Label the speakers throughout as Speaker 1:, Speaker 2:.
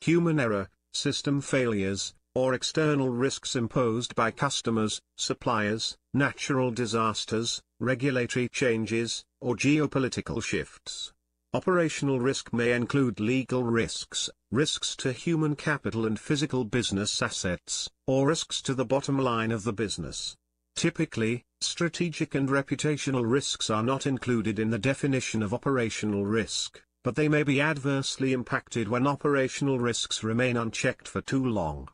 Speaker 1: human error, system failures, or external risks imposed by customers, suppliers, natural disasters, regulatory changes, or geopolitical shifts. Operational risk may include legal risks, risks to human capital and physical business assets, or risks to the bottom line of the business. Typically, strategic and reputational risks are not included in the definition of operational risk, but they may be adversely impacted when operational risks remain unchecked for too long.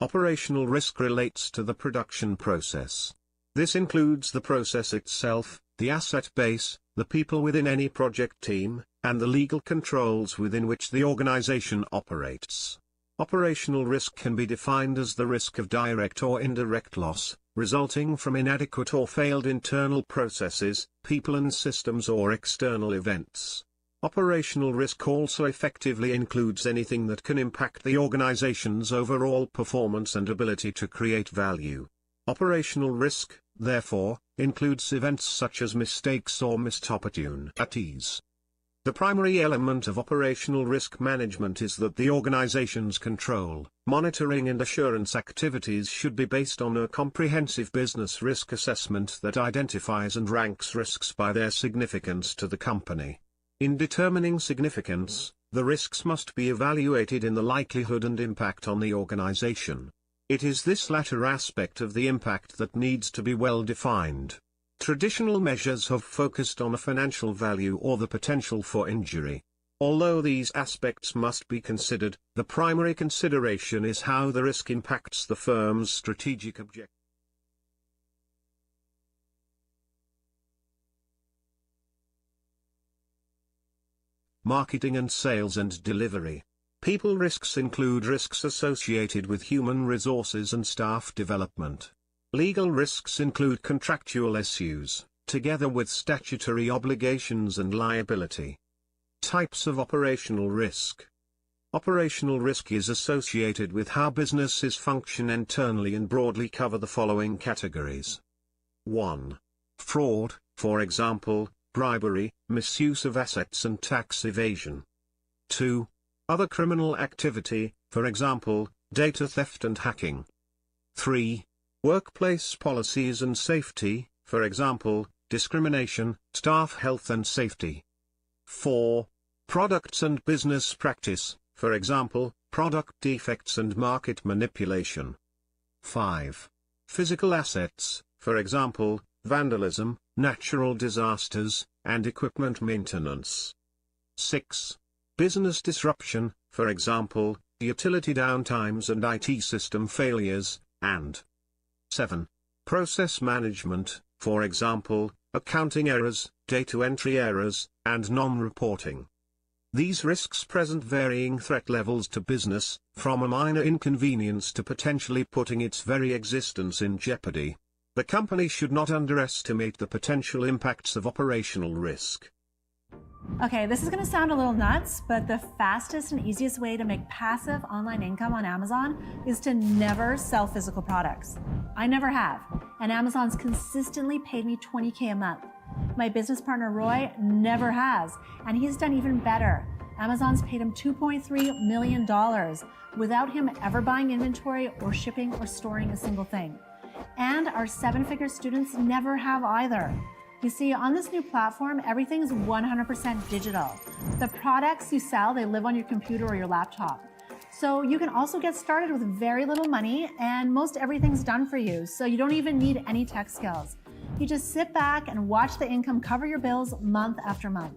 Speaker 1: Operational risk relates to the production process. This includes the process itself, the asset base, the people within any project team, and the legal controls within which the organization operates. Operational risk can be defined as the risk of direct or indirect loss, resulting from inadequate or failed internal processes, people and systems, or external events. Operational risk also effectively includes anything that can impact the organization's overall performance and ability to create value. Operational risk, therefore, includes events such as mistakes or missed opportunities. The primary element of operational risk management is that the organization's control, monitoring and assurance activities should be based on a comprehensive business risk assessment that identifies and ranks risks by their significance to the company. In determining significance, the risks must be evaluated in the likelihood and impact on the organization. It is this latter aspect of the impact that needs to be well defined. Traditional measures have focused on a financial value or the potential for injury. Although these aspects must be considered, the primary consideration is how the risk impacts the firm's strategic objectives. Marketing and sales and delivery. People risks include risks associated with human resources and staff development. Legal risks include contractual issues, together with statutory obligations and liability. Types of operational risk. Operational risk is associated with how businesses function internally and broadly cover the following categories. 1. Fraud, for example, bribery, misuse of assets and tax evasion. 2. Other criminal activity, for example, data theft and hacking. 3. Workplace policies and safety, for example, discrimination, staff health and safety. 4. Products and business practice, for example, product defects and market manipulation. 5. Physical assets, for example, vandalism, natural disasters, and equipment maintenance. 6. Business disruption, for example, utility downtimes and IT system failures, and 7. Process management, for example, accounting errors, data entry errors, and non-reporting. These risks present varying threat levels to business, from a minor inconvenience to potentially putting its very existence in jeopardy. The company should not underestimate the potential impacts of operational risk.
Speaker 2: Okay, this is going to sound a little nuts, but the fastest and easiest way to make passive online income on Amazon is to never sell physical products. I never have, and Amazon's consistently paid me $20K a month. My business partner Roy never has, and he's done even better. Amazon's paid him $2.3 million without him ever buying inventory or shipping or storing a single thing. And our 7-figure students never have either. You see, on this new platform, everything's 100% digital. The products you sell, they live on your computer or your laptop. So you can also get started with very little money, and most everything's done for you, so you don't even need any tech skills. You just sit back and watch the income cover your bills month after month.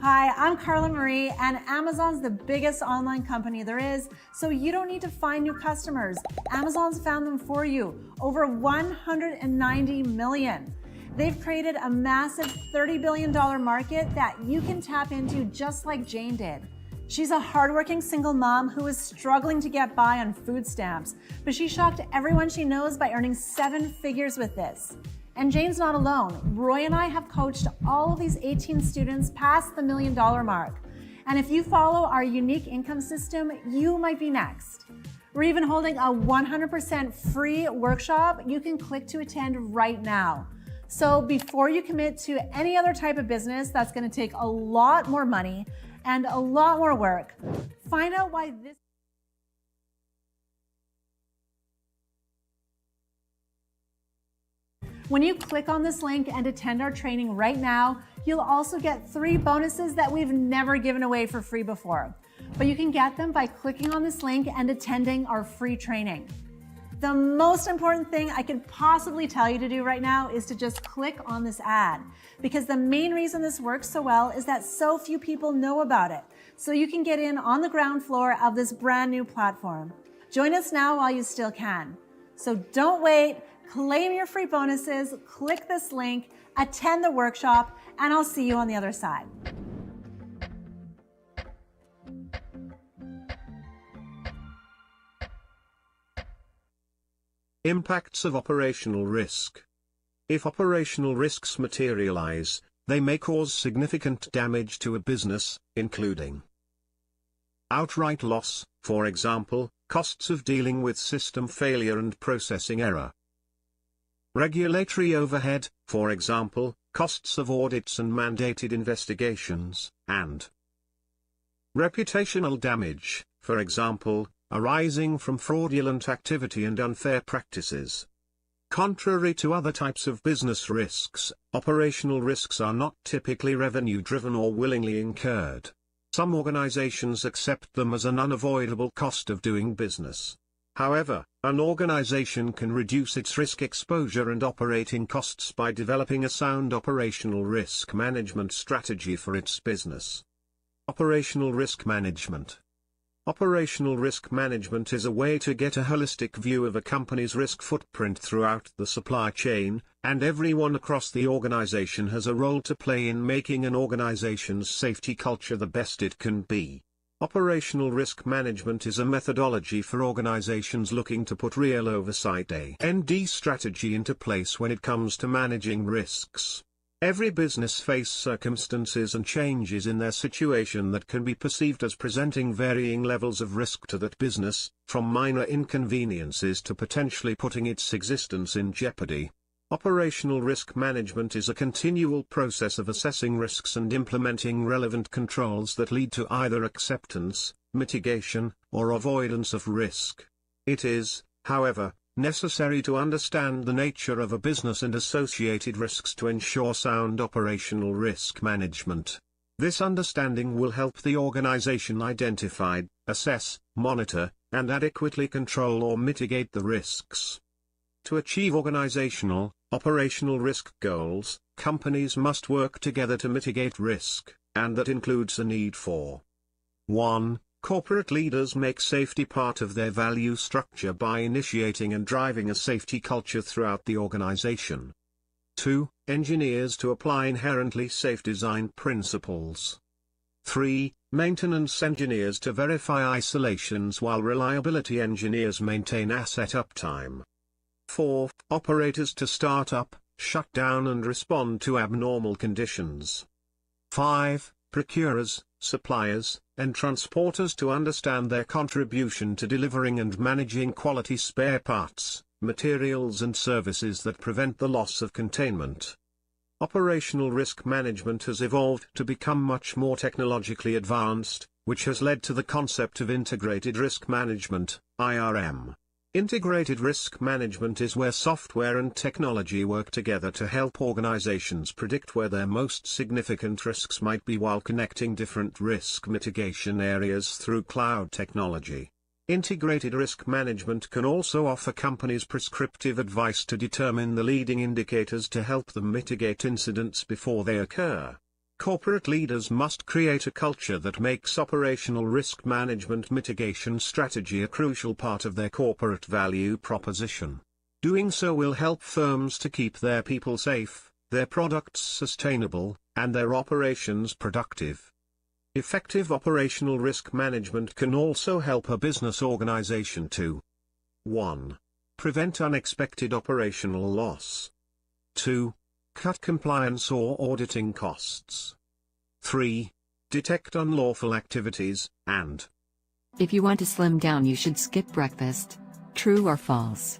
Speaker 2: Hi, I'm Carla Marie, and Amazon's the biggest online company there is, so you don't need to find new customers. Amazon's found them for you, over 190 million. They've created a massive $30 billion market that you can tap into just like Jane did. She's a hardworking single mom who is struggling to get by on food stamps, but she shocked everyone she knows by earning 7 figures with this. And Jane's not alone. Roy and I have coached all of these 18 students past the $1 million mark. And if you follow our unique income system, you might be next. We're even holding a 100% free workshop you can click to attend right now. So before you commit to any other type of business that's going to take a lot more money and a lot more work, find out why this When you click on this link and attend our training right now, you'll also get 3 bonuses that we've never given away for free before. But you can get them by clicking on this link and attending our free training. The most important thing I could possibly tell you to do right now is to just click on this ad, because the main reason this works so well is that so few people know about it. So you can get in on the ground floor of this brand new platform. Join us now while you still can. So don't wait, claim your free bonuses, click this link, attend the workshop, and I'll see you on the other side.
Speaker 1: Impacts of operational risk. If operational risks materialize, they may cause significant damage to a business, including outright loss, for example, costs of dealing with system failure and processing error. Regulatory overhead, for example, costs of audits and mandated investigations, and reputational damage, for example, arising from fraudulent activity and unfair practices. Contrary to other types of business risks, operational risks are not typically revenue-driven or willingly incurred. Some organizations accept them as an unavoidable cost of doing business. However, an organization can reduce its risk exposure and operating costs by developing a sound operational risk management strategy for its business. Operational risk management. Operational risk management is a way to get a holistic view of a company's risk footprint throughout the supply chain, and everyone across the organization has a role to play in making an organization's safety culture the best it can be. Operational risk management is a methodology for organizations looking to put real oversight and strategy into place when it comes to managing risks. Every business faces circumstances and changes in their situation that can be perceived as presenting varying levels of risk to that business, from minor inconveniences to potentially putting its existence in jeopardy. Operational risk management is a continual process of assessing risks and implementing relevant controls that lead to either acceptance, mitigation, or avoidance of risk. It is, however, necessary to understand the nature of a business and associated risks to ensure sound operational risk management. This understanding will help the organization identify, assess, monitor, and adequately control or mitigate the risks. To achieve operational risk goals, companies must work together to mitigate risk, and that includes a need for 1. Corporate leaders make safety part of their value structure by initiating and driving a safety culture throughout the organization. 2. Engineers to apply inherently safe design principles. 3. Maintenance engineers to verify isolations while reliability engineers maintain asset uptime. 4. Operators to start up, shut down and respond to abnormal conditions. 5. Procurers, suppliers, and transporters to understand their contribution to delivering and managing quality spare parts, materials and services that prevent the loss of containment. Operational risk management has evolved to become much more technologically advanced, which has led to the concept of integrated risk management, IRM. Integrated risk management is where software and technology work together to help organizations predict where their most significant risks might be while connecting different risk mitigation areas through cloud technology. Integrated risk management can also offer companies prescriptive advice to determine the leading indicators to help them mitigate incidents before they occur. Corporate leaders must create a culture that makes operational risk management mitigation strategy a crucial part of their corporate value proposition. Doing so will help firms to keep their people safe, their products sustainable, and their operations productive. Effective operational risk management can also help a business organization to 1. Prevent unexpected operational loss. 2. Cut compliance or auditing costs. 3. Detect unlawful activities, and
Speaker 3: if you want to slim down, you should skip breakfast. True or false?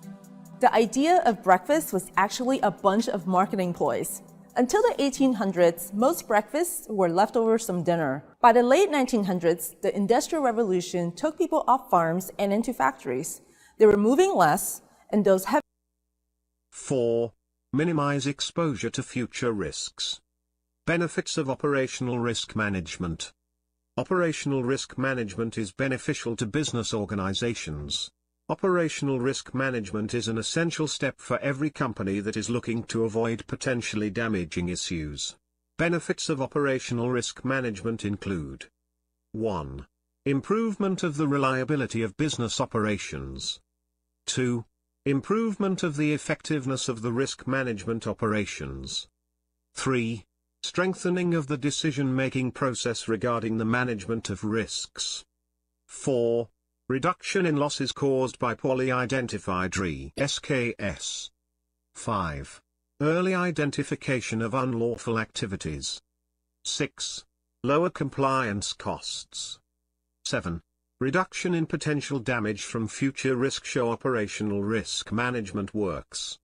Speaker 4: The idea of breakfast was actually a bunch of marketing ploys. Until the 1800s, most breakfasts were leftovers from dinner. By the late 1900s, the Industrial Revolution took people off farms and into factories. They were moving less, and those heavy
Speaker 1: 4. Minimize exposure to future risks. Benefits of operational risk management. Operational risk management is beneficial to business organizations. Operational risk management is an essential step for every company that is looking to avoid potentially damaging issues. Benefits of operational risk management include 1. Improvement of the reliability of business operations. 2. Improvement of the effectiveness of the risk management operations. 3. Strengthening of the decision-making process regarding the management of risks. 4. Reduction in losses caused by poorly identified risks. 5. Early identification of unlawful activities. 6. Lower compliance costs. 7. Reduction in potential damage from future risk. Show operational risk management works.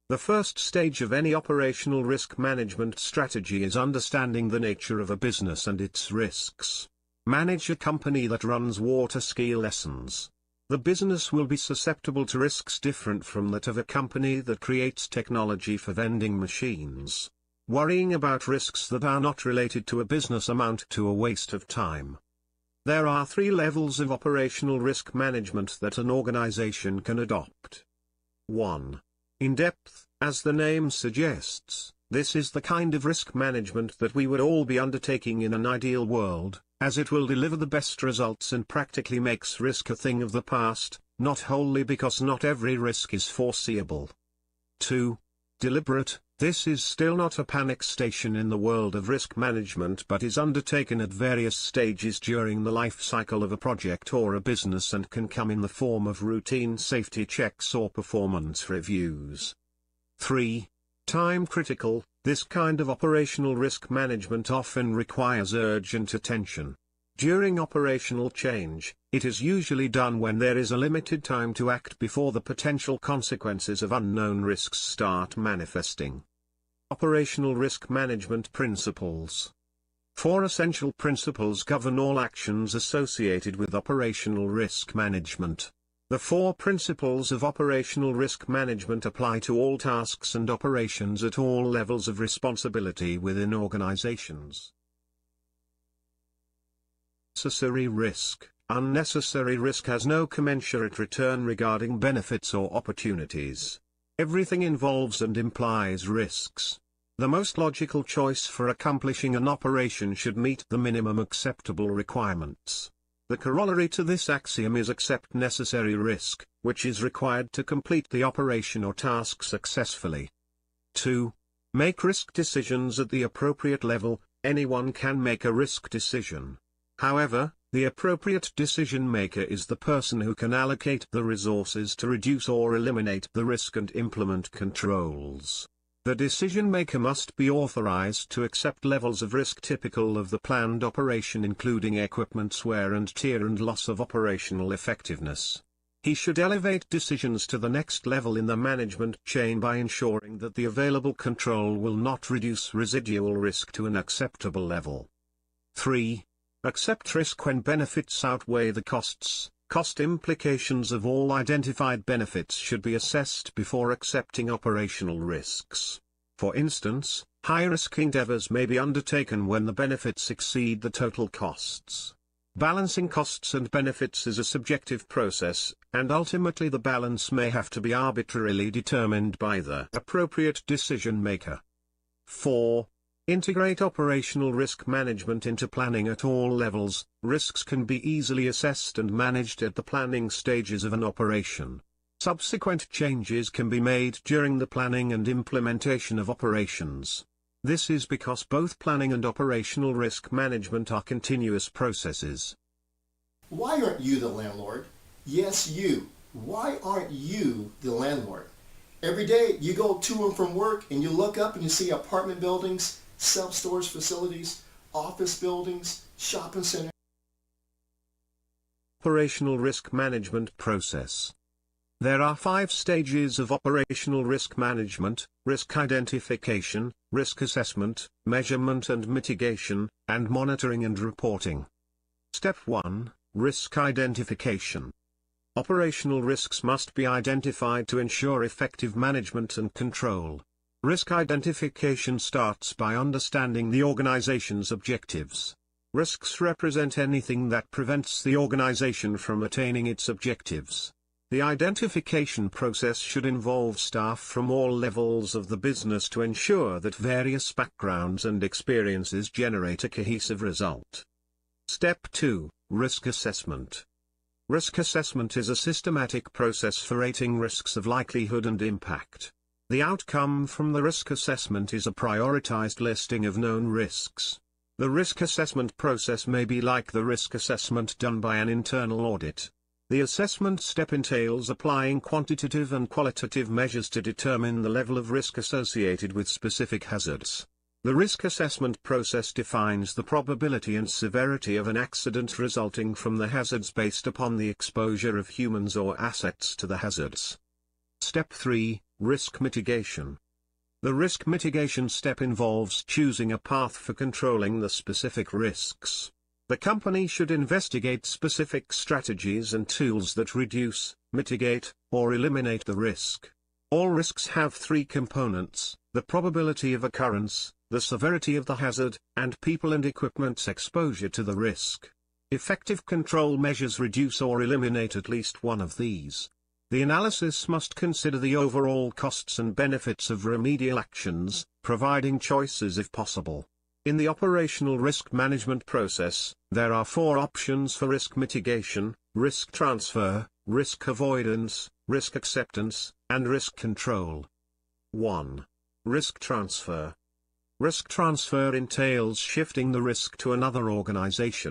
Speaker 1: The first stage of any operational risk management strategy is understanding the nature of a business and its risks. Manage a company that runs water ski lessons. The business will be susceptible to risks different from that of a company that creates technology for vending machines. Worrying about risks that are not related to a business amount to a waste of time. There are 3 levels of operational risk management that an organization can adopt. 1. In-depth, as the name suggests, this is the kind of risk management that we would all be undertaking in an ideal world, as it will deliver the best results and practically makes risk a thing of the past, not wholly because not every risk is foreseeable. 2. Deliberate, this is still not a panic station in the world of risk management but is undertaken at various stages during the life cycle of a project or a business and can come in the form of routine safety checks or performance reviews. 3. Time critical, this kind of operational risk management often requires urgent attention. During operational change, it is usually done when there is a limited time to act before the potential consequences of unknown risks start manifesting. Operational risk management principles. 4 essential principles govern all actions associated with operational risk management. The 4 principles of operational risk management apply to all tasks and operations at all levels of responsibility within organizations. Necessary risk. Unnecessary risk has no commensurate return regarding benefits or opportunities. Everything involves and implies risks. The most logical choice for accomplishing an operation should meet the minimum acceptable requirements. The corollary to this axiom is accept necessary risk, which is required to complete the operation or task successfully. 2. Make risk decisions at the appropriate level. Anyone can make a risk decision. However, the appropriate decision maker is the person who can allocate the resources to reduce or eliminate the risk and implement controls. The decision maker must be authorized to accept levels of risk typical of the planned operation, including equipment's wear and tear and loss of operational effectiveness. He should elevate decisions to the next level in the management chain by ensuring that the available control will not reduce residual risk to an acceptable level. 3. Accept risk when benefits outweigh the costs. Cost implications of all identified benefits should be assessed before accepting operational risks. For instance, high-risk endeavors may be undertaken when the benefits exceed the total costs. Balancing costs and benefits is a subjective process, and ultimately the balance may have to be arbitrarily determined by the appropriate decision maker. 4. Integrate operational risk management into planning at all levels. Risks can be easily assessed and managed at the planning stages of an operation. Subsequent changes can be made during the planning and implementation of operations. This is because both planning and operational risk management are continuous processes.
Speaker 5: Why aren't you the landlord? Yes, you. Why aren't you the landlord? Every day you go to and from work and you look up and you see apartment buildings, self-storage facilities, office buildings, shopping centers.
Speaker 1: Operational risk management process. There are 5 stages of operational risk management: risk identification, risk assessment, measurement and mitigation, and monitoring and reporting. Step 1. Risk identification. Operational risks must be identified to ensure effective management and control. Risk identification starts by understanding the organization's objectives. Risks represent anything that prevents the organization from attaining its objectives. The identification process should involve staff from all levels of the business to ensure that various backgrounds and experiences generate a cohesive result. Step 2. Risk assessment. Risk assessment is a systematic process for rating risks of likelihood and impact. The outcome from the risk assessment is a prioritized listing of known risks. The risk assessment process may be like the risk assessment done by an internal audit. The assessment step entails applying quantitative and qualitative measures to determine the level of risk associated with specific hazards. The risk assessment process defines the probability and severity of an accident resulting from the hazards based upon the exposure of humans or assets to the hazards. Step 3. Risk mitigation. The risk mitigation step involves choosing a path for controlling the specific risks. The company should investigate specific strategies and tools that reduce, mitigate, or eliminate the risk. All risks have three components: the probability of occurrence, the severity of the hazard, and people and equipment's exposure to the risk. Effective control measures reduce or eliminate at least one of these. The analysis must consider the overall costs and benefits of remedial actions, providing choices if possible. In the operational risk management process, there are 4 options for risk mitigation: risk transfer, risk avoidance, risk acceptance, and risk control. 1. Risk transfer. Risk transfer entails shifting the risk to another organization.